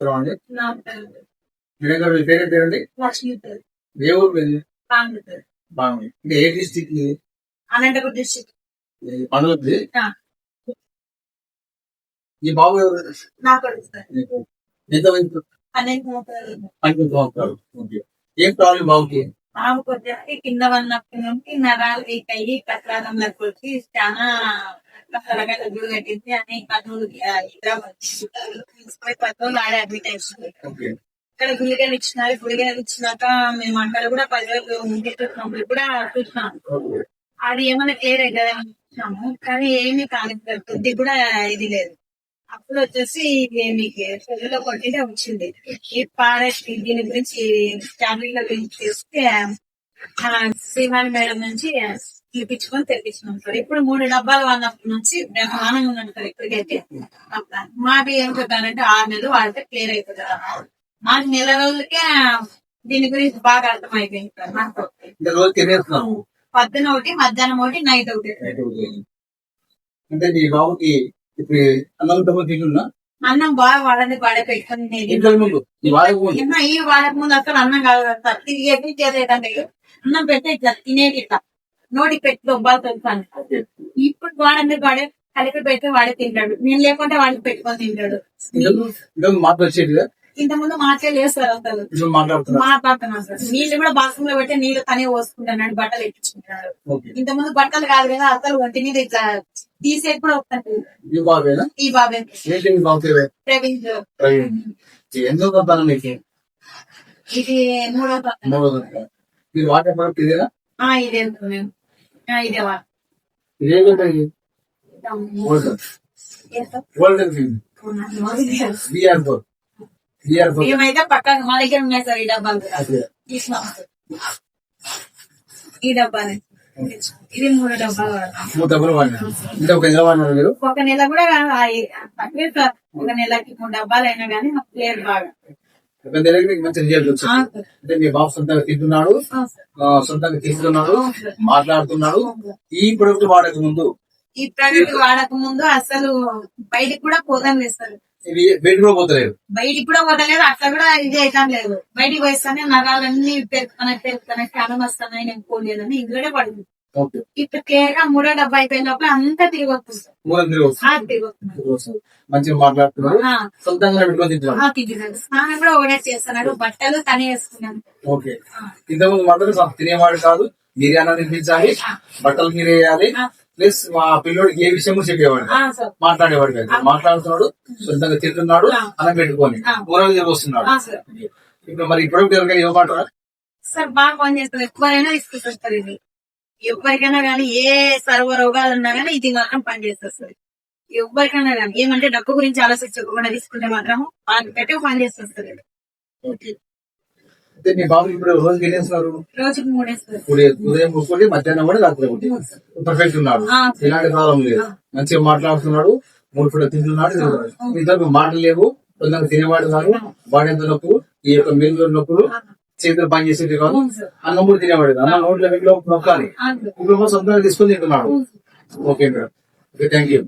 నమస్కారం అండి. నా పేరు మేడం గారు మీ పేరు పేరండి? లక్ష్మీ పేరు ఏ ఊరు మీది? పాండు పేరు బాగుంది. అంటే ఏ డిస్టిక్ ఇది? అనంతపురం డిస్ట్రిక్ట్. పండుగది. ఈ బాబు ఎవరు? నా కొడుకు సార్. ఎంత వయసు? 12 సంవత్సరాలు. 12 సంవత్సరాలు. ఓకే. ఏం ప్రాబ్లం బాబుకి? ఆమె కొద్దిగా కింద ఉన్నప్పటి నుండి నరాలు వీక్ అయ్యి ప్రసాదం వచ్చి చాలా తలగా డబ్బులు కట్టింది అని కర్నూలు తీసుకుపోయి 10 రోజులు ఆడే అడ్మిట్ అయింది. ఓకే. ఇక్కడ గుళికలు ఇచ్చినారు. గుళికలు ఇచ్చినాక మేము అక్కడ కూడా 10 రోజులు ఉంటున్నప్పుడు కూడా చూసినాం. ఓకే. అది ఏమైనా క్లియర్ అవుతుంది అని చూసినాము, కానీ ఏమీ కాలేదు. కొద్ది కూడా ఇది లేదు. అప్పుడు వచ్చేసి మీకు చెల్లిలో కొట్టితే వచ్చింది. ఈ పారెస్ట్ దీని గురించి టాబ్లెట్ల గురించి చేస్తే శ్రీవాణి మేడం నుంచి పిలిపించుకొని తెప్పించినాం సార్. ఇప్పుడు 3 డబ్బాలు వాడినప్పటి నుంచి బ్రహ్మాండంగా ఉన్నాను సార్. ఇప్పటికైతే మాకు ఏం చెప్పారంటే 6 నెలలు వాడితే క్లియర్ అవుతుంది. మాకు నెల రోజులకే దీని గురించి బాగా అర్థం అయిపోయింది సార్. నాకు పొద్దున ఒకటి, మధ్యాహ్నం ఒకటి, నైట్ ఒకటి. అంటే నీ బాబుకి ఇప్పుడు అన్నం తింటున్నా? అన్నం బాగా వాడని పెట్టుకుని ఈ వాడక ముందు అసలు అన్నం కాదు సార్. తిరిగేది చేసేదంటే అన్నం పెడితే ఇట్లా తినేది, ఇట్లా నోటి పెట్టి దొబ్బాలు తెలుసాను. ఇప్పుడు వాడని కలిపి పెడితే వాడే తింటాడు. నేను లేకుంటే వాడికి పెట్టుకొని తింటాడు. ఇంత ముందు మాట్లాడలేదు సార్. అసలు మాట్లాడుతున్నాను సార్. నీళ్లు కూడా బాత్రూమ్ లో పెట్టి నీళ్లు తనే పోసుకుంటున్నాడు, బట్టలు ఎక్కించుకుంటున్నాడు. ఇంత ముందు బట్టలు కాదు కదా, అసలు ఒంటి మీద ఇట్లా తీసేది కూడా వస్తాడు. ఈ బాబే ప్రవీణ్. ఇది 3వ సంవత్సరం. ఇదే ఇదే మేమైతే పక్కన మా దగ్గర ఉన్నాయి సార్. ఈ డబ్బాలు తీసుకున్నాం సార్. ఈ డబ్బానే ఇది 3 డబ్బాలు. ఒక నెల కూడా తక్కువ సార్. ఒక నెలకి 3 డబ్బాలు అయినా కానీ మాకు క్లియర్ బాగా. అంటే మీ బాబు సొంతంగా తింటున్నాడు, సొంతంగా తీసుకున్నాడు, మాట్లాడుతున్నాడు. ఈ ప్రొడక్ట్ వాడక ముందు అసలు బయటికి కూడా పోతాం లేదు సార్. బయటికి కూడా పోతలేదు. బయటికి కూడా పోతలేదు. అట్లా కూడా ఇది అవుతాం లేదు. బయటికి పోయిస్తానే నరాలన్నీ పెరుగుతున్నాయి, చాలా వస్తున్నాయి. నేను పోలేదని ఇంట్లోనే పడింది. ఇప్పుడు క్లియర్ గా 3వ డబ్బా అయిపోయిన లోపల అంతా తిరిగి వస్తుంది. మంచిగా మాట్లాడుతున్నాడు, సొంతంగా స్నానం కూడా ఒకటే చేస్తున్నాడు, బట్టలు తనే వేసుకున్నాను. ఓకే. ఇంతకుముందు మాత్రం తినేవాడు కాదు, మీరే అన్న తినిపించాలి, బట్టలు మీరే వేయాలి, ప్లస్ మా పిల్లోడికి ఏ విషయం చెప్పేవాడు, మాట్లాడేవాడు కాదు. మాట్లాడుతున్నాడు, సొంతంగా తింటున్నాడు, అన్నం పెట్టుకొని ఊరలు తిరిగి వస్తున్నాడు. ఇప్పుడు మరి ప్రొడక్ట్ ఎవరికైనా ఇవ్వమంటారా సార్? బాగా పని చేస్తారు. ఎక్కువైనా తీసుకొస్తారు. ఇది ఎవరికైనా కానీ ఏ సర్వ రోగాలు ఉన్నా కానీ ఇది మాత్రం పనిచేస్తారు సార్. ఎవరికైనా కానీ ఏమంటే డబ్బు గురించి ఆలోచించకుండా తీసుకుంటే మాత్రం పెట్టి పని చేస్తారు సార్. మీ బాబు ఇప్పుడు రోజుకి ఎన్ని వేస్తున్నారు? రోజుకి 3 వేస్తారు. ఉదయం 3, మధ్యాహ్నం కూడా, రాత్రి 1. పర్ఫెక్ట్ ఉన్నాడు, ఎలాంటి ప్రాబ్లం లేదు. మంచిగా మాట్లాడుతున్నాడు, 3 పూట తింటున్నాడు. ఇద్దరు మాటలు లేవు, తొందరగా తినేవాడు కాదు, వాడేంత నొప్పులు, ఈ యొక్క మెరుగుల నొప్పులు, చేతులు పని చేసేది కాదు. అన్నం కూడా తినేవాడు కాదు, అన్నం నోట్ల నొక్కాలి. ఇప్పుడు సొంతంగా తీసుకొని తింటున్నాడు. Okay madam, okay, thank you.